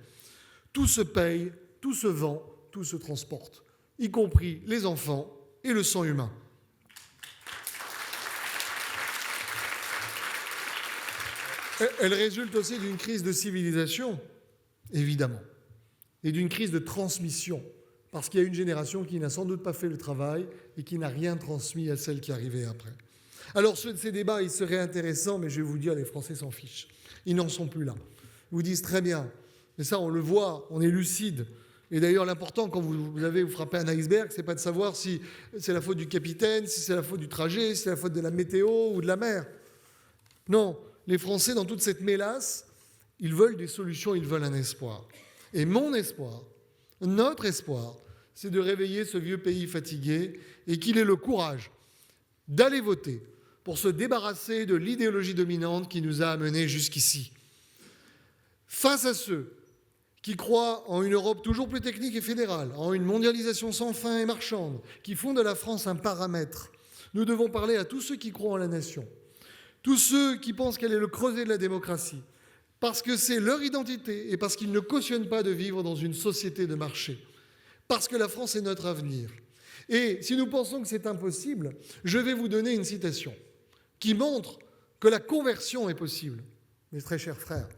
Tout se paye, tout se vend, tout se transporte. y compris les enfants et le sang humain. Elle résulte aussi d'une crise de civilisation, évidemment, et d'une crise de transmission, parce qu'il y a une génération qui n'a sans doute pas fait le travail et qui n'a rien transmis à celle qui arrivait après. Alors, ces débats, ils seraient intéressants, mais je vais vous dire, les Français s'en fichent. Ils n'en sont plus là. Ils vous disent très bien, mais ça, on le voit, on est lucide. Et d'ailleurs, l'important, quand vous frappez un iceberg, c'est pas de savoir si c'est la faute du capitaine, si c'est la faute du trajet, si c'est la faute de la météo ou de la mer. Non, les Français, dans toute cette mélasse, ils veulent des solutions, ils veulent un espoir. Et mon espoir, notre espoir, c'est de réveiller ce vieux pays fatigué et qu'il ait le courage d'aller voter pour se débarrasser de l'idéologie dominante qui nous a amenés jusqu'ici. Face à ceux qui croient en une Europe toujours plus technique et fédérale, en une mondialisation sans fin et marchande, qui font de la France un paramètre, nous devons parler à tous ceux qui croient en la nation, tous ceux qui pensent qu'elle est le creuset de la démocratie, parce que c'est leur identité et parce qu'ils ne cautionnent pas de vivre dans une société de marché, parce que la France est notre avenir. Et si nous pensons que c'est impossible, je vais vous donner une citation qui montre que la conversion est possible. Mes très chers frères,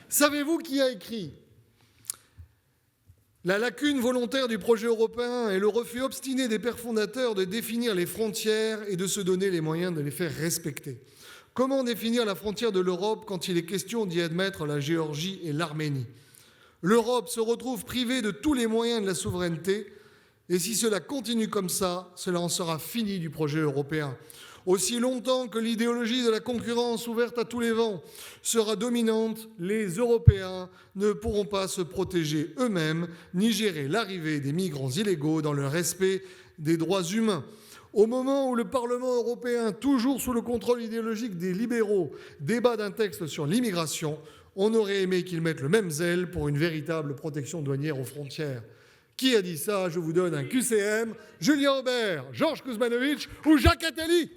savez-vous qui a écrit « La lacune volontaire du projet européen et le refus obstiné des pères fondateurs de définir les frontières et de se donner les moyens de les faire respecter. Comment définir la frontière de l'Europe quand il est question d'y admettre la Géorgie et l'Arménie ? L'Europe se retrouve privée de tous les moyens de la souveraineté et si cela continue comme ça, cela en sera fini du projet européen. Aussi longtemps que l'idéologie de la concurrence ouverte à tous les vents sera dominante, les Européens ne pourront pas se protéger eux-mêmes ni gérer l'arrivée des migrants illégaux dans le respect des droits humains. Au moment où le Parlement européen, toujours sous le contrôle idéologique des libéraux, débat d'un texte sur l'immigration, on aurait aimé qu'ils mettent le même zèle pour une véritable protection douanière aux frontières. Qui a dit ça? Je vous donne un QCM, Julien Aubert, Georges Kuzmanovic ou Jacques Attali.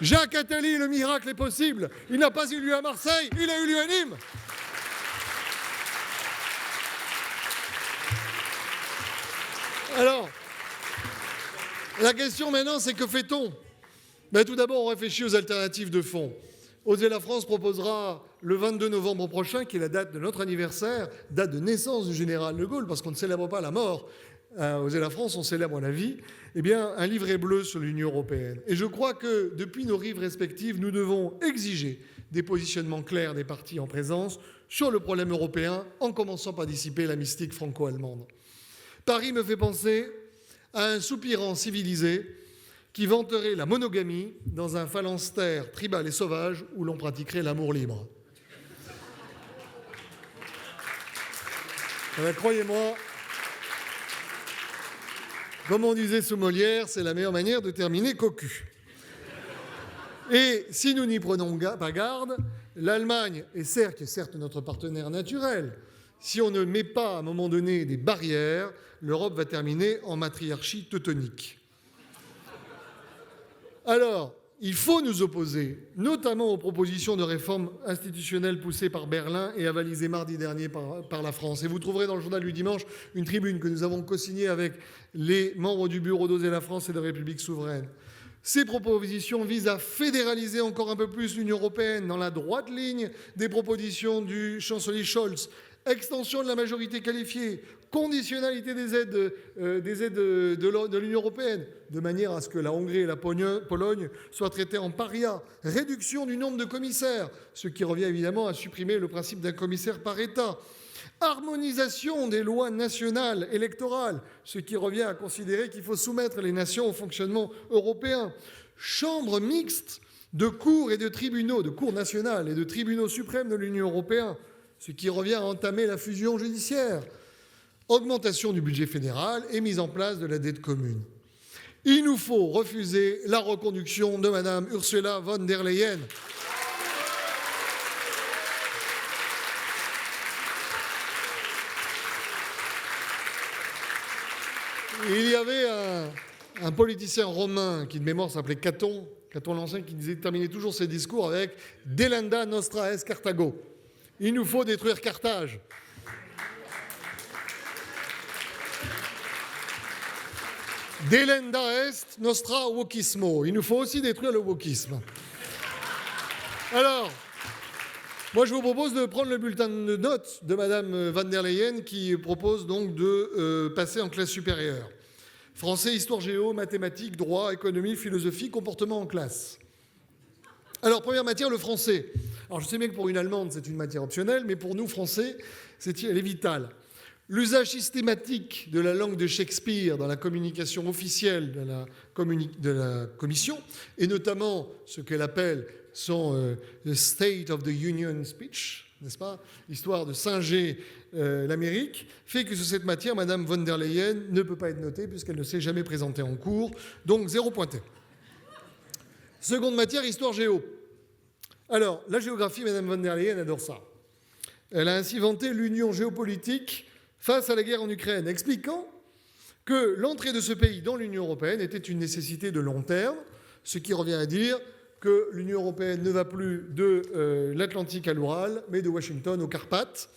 Jacques Attali, le miracle est possible. Il n'a pas eu lieu à Marseille, il a eu lieu à Nîmes. Alors, la question maintenant, c'est que fait-on? Tout d'abord, on réfléchit aux alternatives de fond. Oser la France proposera le 22 novembre prochain, qui est la date de notre anniversaire, date de naissance du général de Gaulle, parce qu'on ne célèbre pas la mort. Oser la France, on célèbre la vie. Eh bien, un livret bleu sur l'Union européenne. Et je crois que, depuis nos rives respectives, nous devons exiger des positionnements clairs des partis en présence sur le problème européen, en commençant par dissiper la mystique franco-allemande. Paris me fait penser à un soupirant civilisé qui vanterait la monogamie dans un phalanstère tribal et sauvage où l'on pratiquerait l'amour libre. Croyez-moi, comme on disait sous Molière, c'est la meilleure manière de terminer cocu. Et si nous n'y prenons pas garde, l'Allemagne, qui est certes notre partenaire naturel, si on ne met pas à un moment donné des barrières, l'Europe va terminer en matriarchie teutonique. Alors, il faut nous opposer, notamment aux propositions de réforme institutionnelle poussées par Berlin et avalisées mardi dernier par la France. Et vous trouverez dans le journal du dimanche une tribune que nous avons co-signée avec les membres du bureau d'Oser la France et de République souveraine. Ces propositions visent à fédéraliser encore un peu plus l'Union européenne dans la droite ligne des propositions du chancelier Scholz. Extension de la majorité qualifiée, conditionnalité des aides de l'Union européenne, de manière à ce que la Hongrie et la Pologne soient traitées en paria, réduction du nombre de commissaires, ce qui revient évidemment à supprimer le principe d'un commissaire par État, harmonisation des lois nationales électorales, ce qui revient à considérer qu'il faut soumettre les nations au fonctionnement européen, chambre mixte de cours et de tribunaux, de cours nationales et de tribunaux suprêmes de l'Union européenne, ce qui revient à entamer la fusion judiciaire, augmentation du budget fédéral et mise en place de la dette commune. Il nous faut refuser la reconduction de Mme Ursula von der Leyen. Il y avait un politicien romain qui de mémoire s'appelait Caton l'Ancien, qui terminait toujours ses discours avec « Delenda nostra est Carthago ». Il nous faut détruire Carthage. Delenda est nostra wokismo. Il nous faut aussi détruire le wokisme. Alors, moi je vous propose de prendre le bulletin de notes de Madame van der Leyen qui propose donc de passer en classe supérieure. Français, histoire géo, mathématiques, droit, économie, philosophie, comportement en classe. Alors, première matière, le français. Alors, je sais bien que pour une Allemande, c'est une matière optionnelle, mais pour nous, Français, elle est vitale. L'usage systématique de la langue de Shakespeare dans la communication officielle de la Commission, et notamment ce qu'elle appelle son State of the Union Speech, n'est-ce pas, histoire de singer l'Amérique, fait que sur cette matière, Madame von der Leyen ne peut pas être notée puisqu'elle ne s'est jamais présentée en cours, donc 0 pointé. Seconde matière, histoire géo. Alors, la géographie, Madame von der Leyen adore ça. Elle a ainsi vanté l'union géopolitique face à la guerre en Ukraine, expliquant que l'entrée de ce pays dans l'Union européenne était une nécessité de long terme, ce qui revient à dire que l'Union européenne ne va plus de l'Atlantique à l'Oural, mais de Washington aux Carpates.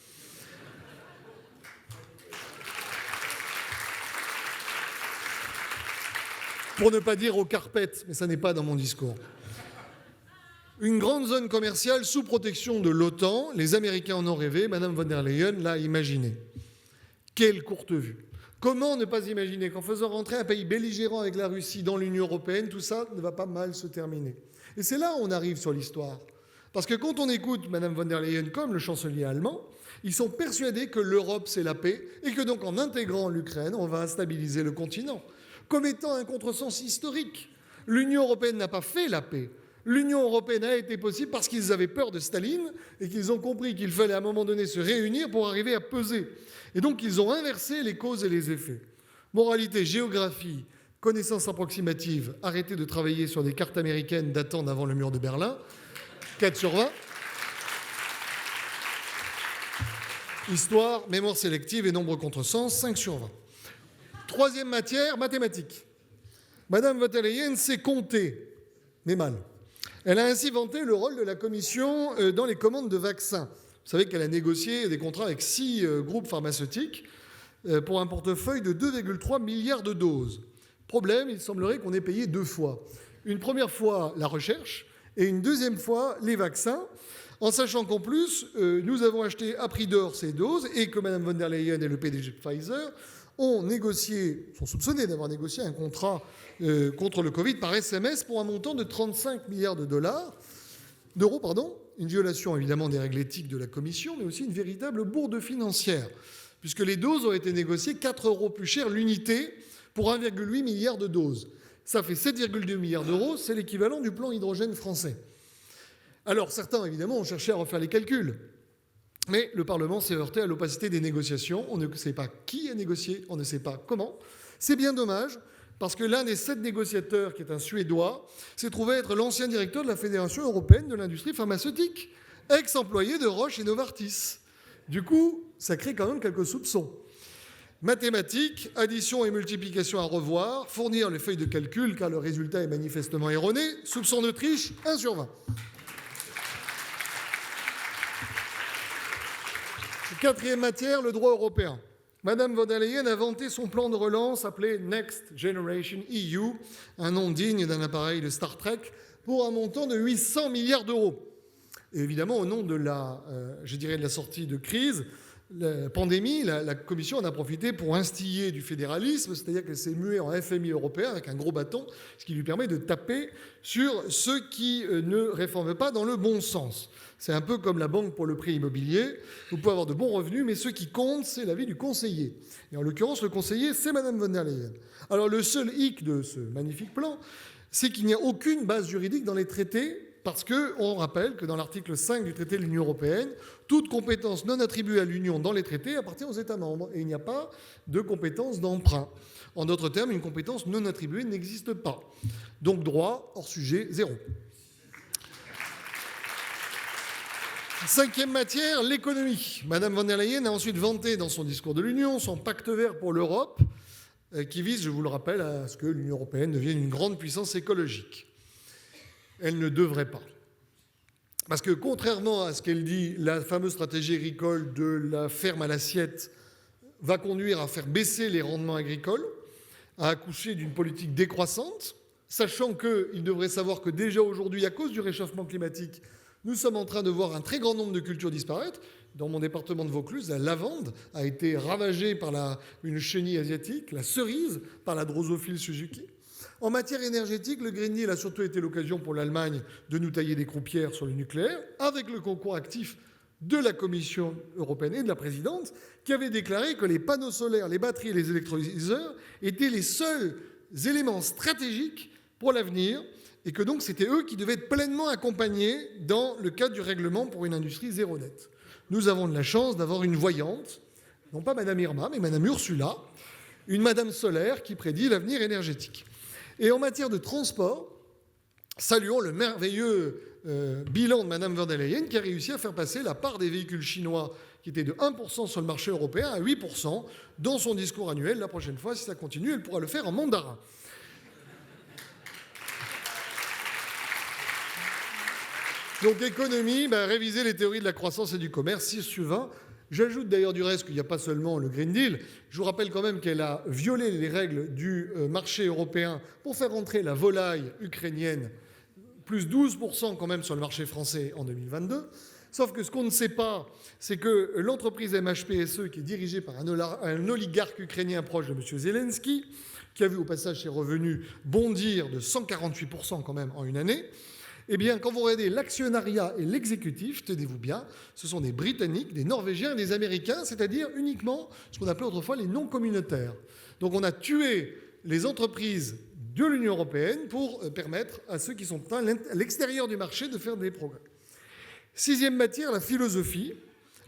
Pour ne pas dire aux carpettes, mais ça n'est pas dans mon discours. Une grande zone commerciale sous protection de l'OTAN, les Américains en ont rêvé, Madame von der Leyen l'a imaginé. Quelle courte vue! Comment ne pas imaginer qu'en faisant rentrer un pays belligérant avec la Russie dans l'Union européenne, tout ça ne va pas mal se terminer? Et c'est là où on arrive sur l'histoire. Parce que quand on écoute Madame von der Leyen comme le chancelier allemand, ils sont persuadés que l'Europe, c'est la paix, et que donc en intégrant l'Ukraine, on va stabiliser le continent. Comme étant un contresens historique. L'Union européenne n'a pas fait la paix. L'Union européenne a été possible parce qu'ils avaient peur de Staline et qu'ils ont compris qu'il fallait à un moment donné se réunir pour arriver à peser. Et donc ils ont inversé les causes et les effets. Moralité, géographie, connaissance approximative, arrêtez de travailler sur des cartes américaines datant d'avant le mur de Berlin. 4 sur 20. Histoire, mémoire sélective et nombre contresens, 5 sur 20. Troisième matière, mathématiques. Madame von der Leyen sait compter, mais mal. Elle a ainsi vanté le rôle de la Commission dans les commandes de vaccins. Vous savez qu'elle a négocié des contrats avec 6 groupes pharmaceutiques pour un portefeuille de 2,3 milliards de doses. Problème, il semblerait qu'on ait payé 2 fois. Une première fois la recherche et une deuxième fois les vaccins, en sachant qu'en plus, nous avons acheté à prix d'or ces doses et que Madame von der Leyen et le PDG de Pfizer sont soupçonnés d'avoir négocié un contrat contre le Covid par SMS pour un montant de 35 milliards d'euros, une violation évidemment des règles éthiques de la Commission, mais aussi une véritable bourde financière, puisque les doses ont été négociées 4 € plus cher l'unité pour 1,8 milliard de doses. Ça fait 7,2 milliards d'euros, c'est l'équivalent du plan hydrogène français. Alors certains, évidemment, ont cherché à refaire les calculs. Mais le Parlement s'est heurté à l'opacité des négociations. On ne sait pas qui a négocié, on ne sait pas comment. C'est bien dommage, parce que l'un des 7 négociateurs, qui est un Suédois, s'est trouvé être l'ancien directeur de la Fédération européenne de l'industrie pharmaceutique, ex-employé de Roche et Novartis. Du coup, ça crée quand même quelques soupçons. Mathématiques, addition et multiplication à revoir, fournir les feuilles de calcul, car le résultat est manifestement erroné, soupçon de triche, 1 sur 20. Quatrième matière, le droit européen. Madame von der Leyen a vanté son plan de relance appelé Next Generation EU, un nom digne d'un appareil de Star Trek, pour un montant de 800 milliards d'euros. Et évidemment, au nom de la sortie de crise, la pandémie, la Commission en a profité pour instiller du fédéralisme, c'est-à-dire qu'elle s'est muée en FMI européen avec un gros bâton, ce qui lui permet de taper sur ceux qui ne réforment pas dans le bon sens. C'est un peu comme la banque pour le prêt immobilier. Vous pouvez avoir de bons revenus, mais ce qui compte, c'est l'avis du conseiller. Et en l'occurrence, le conseiller, c'est Madame von der Leyen. Alors le seul hic de ce magnifique plan, c'est qu'il n'y a aucune base juridique dans les traités, parce qu'on rappelle que dans l'article 5 du traité de l'Union européenne, toute compétence non attribuée à l'Union dans les traités appartient aux États membres, et il n'y a pas de compétence d'emprunt. En d'autres termes, une compétence non attribuée n'existe pas. Donc droit, hors sujet, 0. Cinquième matière, l'économie. Madame von der Leyen a ensuite vanté dans son discours de l'Union son pacte vert pour l'Europe, qui vise, je vous le rappelle, à ce que l'Union européenne devienne une grande puissance écologique. Elle ne devrait pas. Parce que contrairement à ce qu'elle dit, la fameuse stratégie agricole de la ferme à l'assiette va conduire à faire baisser les rendements agricoles, a accouché d'une politique décroissante, sachant qu'il devrait savoir que déjà aujourd'hui, à cause du réchauffement climatique, nous sommes en train de voir un très grand nombre de cultures disparaître. Dans mon département de Vaucluse, la lavande a été ravagée par une chenille asiatique, la cerise par la Drosophile Suzuki. En matière énergétique, le Green Deal a surtout été l'occasion pour l'Allemagne de nous tailler des croupières sur le nucléaire, avec le concours actif de la Commission européenne et de la présidente, qui avait déclaré que les panneaux solaires, les batteries et les électrolyseurs étaient les seuls éléments stratégiques pour l'avenir, et que donc c'était eux qui devaient être pleinement accompagnés dans le cadre du règlement pour une industrie zéro net. Nous avons de la chance d'avoir une voyante, non pas Madame Irma, mais Madame Ursula, une Madame solaire qui prédit l'avenir énergétique. Et en matière de transport, saluons le merveilleux bilan de Mme von der Leyen qui a réussi à faire passer la part des véhicules chinois qui était de 1% sur le marché européen à 8% dans son discours annuel. La prochaine fois, si ça continue, elle pourra le faire en mandarin. Donc économie, réviser les théories de la croissance et du commerce, 6 sur 20. J'ajoute d'ailleurs du reste qu'il n'y a pas seulement le Green Deal. Je vous rappelle quand même qu'elle a violé les règles du marché européen pour faire entrer la volaille ukrainienne, plus 12% quand même sur le marché français en 2022. Sauf que ce qu'on ne sait pas, c'est que l'entreprise MHPSE, qui est dirigée par un oligarque ukrainien proche de M. Zelensky, qui a vu au passage ses revenus bondir de 148% quand même en une année, eh bien, quand vous regardez l'actionnariat et l'exécutif, tenez-vous bien, ce sont des Britanniques, des Norvégiens et des Américains, c'est-à-dire uniquement ce qu'on appelait autrefois les non-communautaires. Donc on a tué les entreprises de l'Union européenne pour permettre à ceux qui sont à l'extérieur du marché de faire des progrès. 6e matière, la philosophie.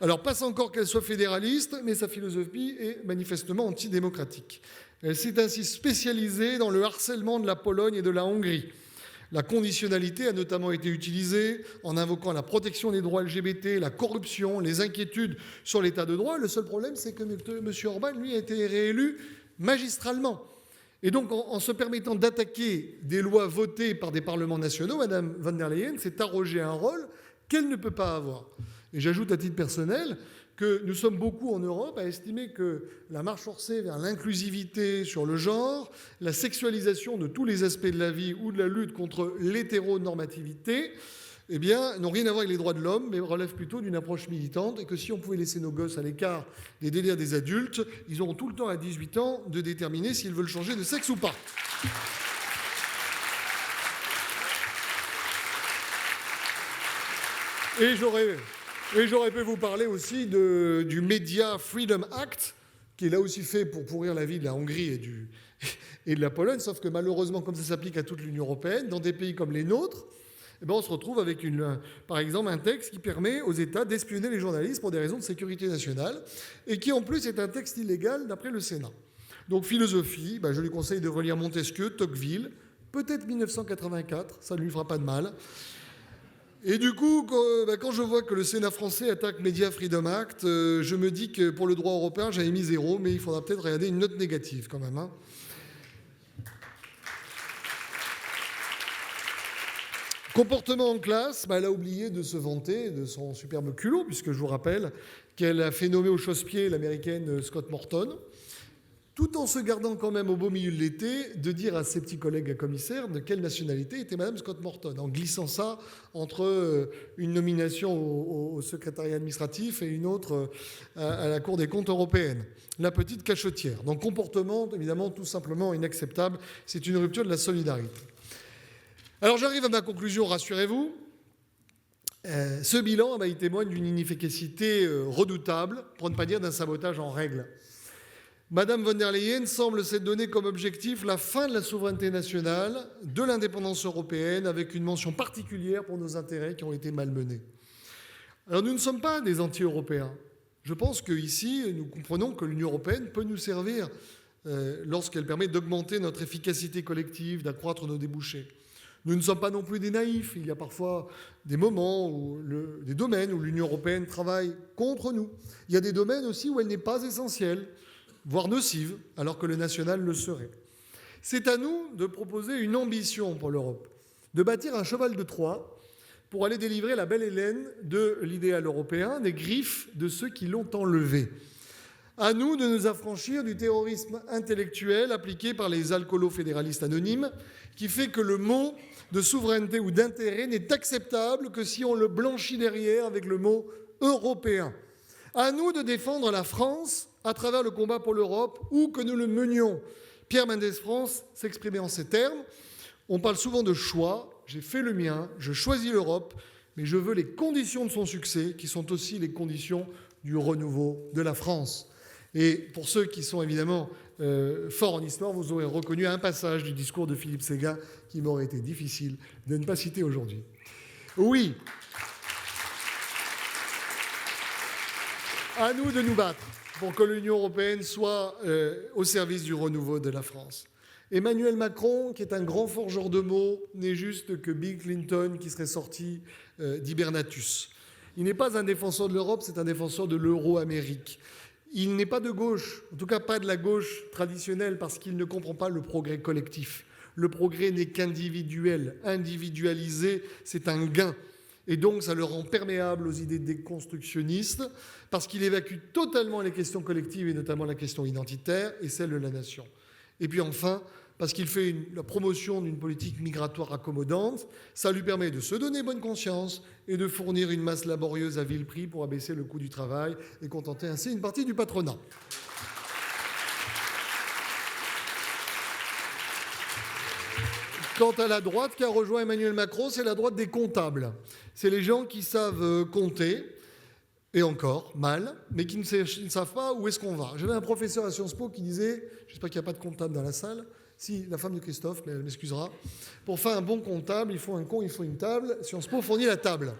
Alors, pas encore qu'elle soit fédéraliste, mais sa philosophie est manifestement antidémocratique. Elle s'est ainsi spécialisée dans le harcèlement de la Pologne et de la Hongrie. La conditionnalité a notamment été utilisée en invoquant la protection des droits LGBT, la corruption, les inquiétudes sur l'état de droit. Le seul problème, c'est que M. Orban, lui, a été réélu magistralement. Et donc, en se permettant d'attaquer des lois votées par des parlements nationaux, Mme von der Leyen s'est arrogé un rôle qu'elle ne peut pas avoir. Et j'ajoute à titre personnel que nous sommes beaucoup en Europe à estimer que la marche forcée vers l'inclusivité sur le genre, la sexualisation de tous les aspects de la vie ou de la lutte contre l'hétéronormativité, eh bien, n'ont rien à voir avec les droits de l'homme, mais relèvent plutôt d'une approche militante, et que si on pouvait laisser nos gosses à l'écart des délires des adultes, ils auront tout le temps à 18 ans de déterminer s'ils veulent changer de sexe ou pas. Et j'aurais pu vous parler aussi du Media Freedom Act, qui est là aussi fait pour pourrir la vie de la Hongrie et de la Pologne, sauf que malheureusement, comme ça s'applique à toute l'Union européenne, dans des pays comme les nôtres, eh ben on se retrouve avec, par exemple, un texte qui permet aux États d'espionner les journalistes pour des raisons de sécurité nationale, et qui en plus est un texte illégal d'après le Sénat. Donc philosophie, je lui conseille de relire Montesquieu, Tocqueville, peut-être 1984, ça ne lui fera pas de mal. Et du coup, quand je vois que le Sénat français attaque Media Freedom Act, je me dis que pour le droit européen, j'avais mis 0, mais il faudra peut-être regarder une note négative quand même. Hein. Comportement en classe, elle a oublié de se vanter de son superbe culot, puisque je vous rappelle qu'elle a fait nommer au chausse-pied l'américaine Scott Morton, tout en se gardant quand même au beau milieu de l'été de dire à ses petits collègues commissaires de quelle nationalité était Madame Scott Morton, en glissant ça entre une nomination au secrétariat administratif et une autre à la Cour des comptes européenne. La petite cachetière. Donc comportement, évidemment, tout simplement inacceptable. C'est une rupture de la solidarité. Alors j'arrive à ma conclusion, rassurez-vous. Ce bilan, il témoigne d'une inefficacité redoutable, pour ne pas dire d'un sabotage en règle. Madame von der Leyen semble s'être donné comme objectif la fin de la souveraineté nationale, de l'indépendance européenne, avec une mention particulière pour nos intérêts qui ont été malmenés. Alors nous ne sommes pas des anti-européens. Je pense qu'ici, nous comprenons que l'Union européenne peut nous servir lorsqu'elle permet d'augmenter notre efficacité collective, d'accroître nos débouchés. Nous ne sommes pas non plus des naïfs. Il y a parfois des moments, des domaines où l'Union européenne travaille contre nous. Il y a des domaines aussi où elle n'est pas essentielle, voire nocive, alors que le national le serait. C'est à nous de proposer une ambition pour l'Europe, de bâtir un cheval de Troie pour aller délivrer la belle Hélène de l'idéal européen des griffes de ceux qui l'ont enlevé. À nous de nous affranchir du terrorisme intellectuel appliqué par les alcoolo-fédéralistes anonymes, qui fait que le mot de souveraineté ou d'intérêt n'est acceptable que si on le blanchit derrière avec le mot européen. À nous de défendre la France à travers le combat pour l'Europe, où que nous le menions. Pierre Mendès France s'exprimait en ces termes. On parle souvent de choix. J'ai fait le mien, je choisis l'Europe, mais je veux les conditions de son succès, qui sont aussi les conditions du renouveau de la France. Et pour ceux qui sont évidemment forts en histoire, vous aurez reconnu un passage du discours de Philippe Séguin qui m'aurait été difficile de ne pas citer aujourd'hui. Oui, à nous de nous battre pour que l'Union européenne soit au service du renouveau de la France. Emmanuel Macron, qui est un grand forgeur de mots, n'est juste que Bill Clinton qui serait sorti d'Hibernatus. Il n'est pas un défenseur de l'Europe, c'est un défenseur de l'euro-Amérique. Il n'est pas de gauche, en tout cas pas de la gauche traditionnelle, parce qu'il ne comprend pas le progrès collectif. Le progrès n'est qu'individuel. Individualisé, c'est un gain. Et donc, ça le rend perméable aux idées déconstructionnistes, parce qu'il évacue totalement les questions collectives, et notamment la question identitaire et celle de la nation. Et puis enfin, parce qu'il fait la promotion d'une politique migratoire accommodante, ça lui permet de se donner bonne conscience et de fournir une masse laborieuse à vil prix pour abaisser le coût du travail et contenter ainsi une partie du patronat. Quant à la droite qui a rejoint Emmanuel Macron, c'est la droite des comptables. C'est les gens qui savent compter, et encore, mal, mais qui ne savent pas où est-ce qu'on va. J'avais un professeur à Sciences Po qui disait, j'espère qu'il n'y a pas de comptable dans la salle, si, la femme de Christophe, mais elle m'excusera, pour faire un bon comptable, il faut un con, il faut une table, Sciences Po fournit la table.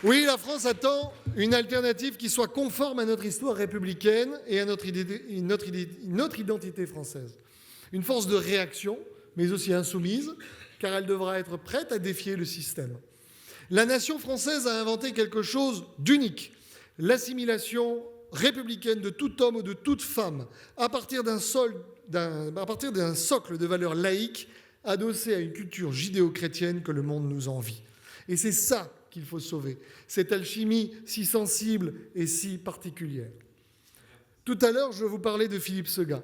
Oui, la France attend une alternative qui soit conforme à notre histoire républicaine et à notre identité française. Une force de réaction, mais aussi insoumise, car elle devra être prête à défier le système. La nation française a inventé quelque chose d'unique, l'assimilation républicaine de tout homme ou de toute femme, à partir d'un socle de valeurs laïques adossé à une culture judéo-chrétienne que le monde nous envie. Et c'est ça qu'il faut sauver, cette alchimie si sensible et si particulière. Tout à l'heure, je vous parlais de Philippe Séguin.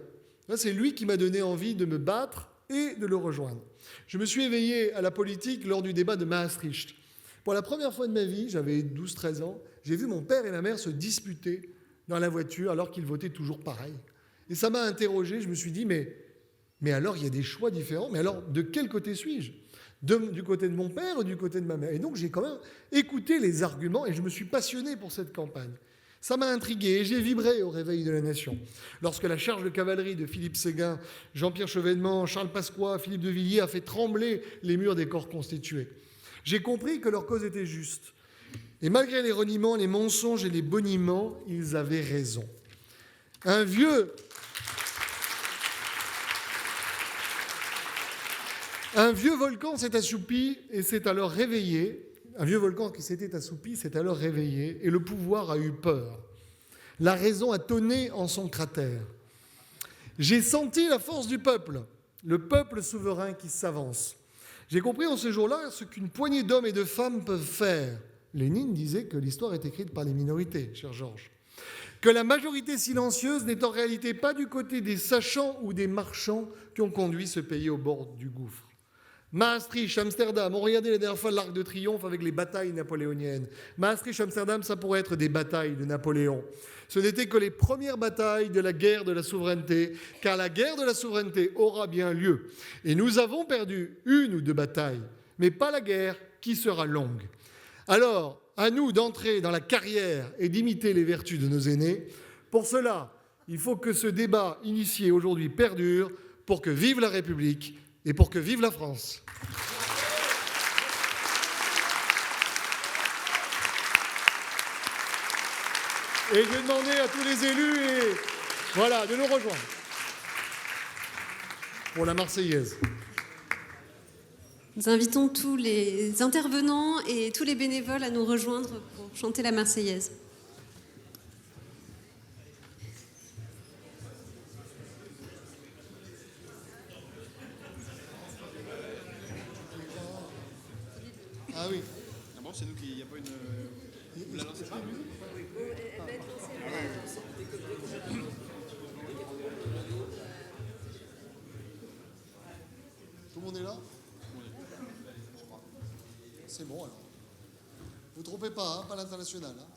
C'est lui qui m'a donné envie de me battre et de le rejoindre. Je me suis éveillé à la politique lors du débat de Maastricht. Pour la première fois de ma vie, j'avais 12-13 ans, j'ai vu mon père et ma mère se disputer dans la voiture alors qu'ils votaient toujours pareil. Et ça m'a interrogé, je me suis dit, mais alors il y a des choix différents, mais alors de quel côté suis-je ? Du côté de mon père ou du côté de ma mère ? Et donc j'ai quand même écouté les arguments et je me suis passionné pour cette campagne. Ça m'a intrigué et j'ai vibré au réveil de la nation. Lorsque la charge de cavalerie de Philippe Séguin, Jean-Pierre Chevènement, Charles Pasqua, Philippe de Villiers a fait trembler les murs des corps constitués. J'ai compris que leur cause était juste. Et malgré les reniements, les mensonges et les boniments, ils avaient raison. Un vieux volcan s'est assoupi et s'est alors réveillé. Un vieux volcan qui s'était assoupi s'est alors réveillé et le pouvoir a eu peur. La raison a tonné en son cratère. J'ai senti la force du peuple, le peuple souverain qui s'avance. J'ai compris en ce jour-là ce qu'une poignée d'hommes et de femmes peuvent faire. Lénine disait que l'histoire est écrite par les minorités, cher Georges. Que la majorité silencieuse n'est en réalité pas du côté des sachants ou des marchands qui ont conduit ce pays au bord du gouffre. Maastricht, Amsterdam, on regardait la dernière fois l'Arc de Triomphe avec les batailles napoléoniennes. Maastricht, Amsterdam, ça pourrait être des batailles de Napoléon. Ce n'étaient que les premières batailles de la guerre de la souveraineté, car la guerre de la souveraineté aura bien lieu. Et nous avons perdu une ou deux batailles, mais pas la guerre qui sera longue. Alors, à nous d'entrer dans la carrière et d'imiter les vertus de nos aînés. Pour cela, il faut que ce débat initié aujourd'hui perdure pour que vive la République et pour que vive la France. Et je vais demander à tous les élus de nous rejoindre pour la Marseillaise. Nous invitons tous les intervenants et tous les bénévoles à nous rejoindre pour chanter la Marseillaise. Ah oui. Ah bon, c'est nous qui. Il n'y a pas une. Vous la lancez pas? Tout le monde est là? C'est bon alors. Vous ne trompez pas, hein, pas l'international. Hein.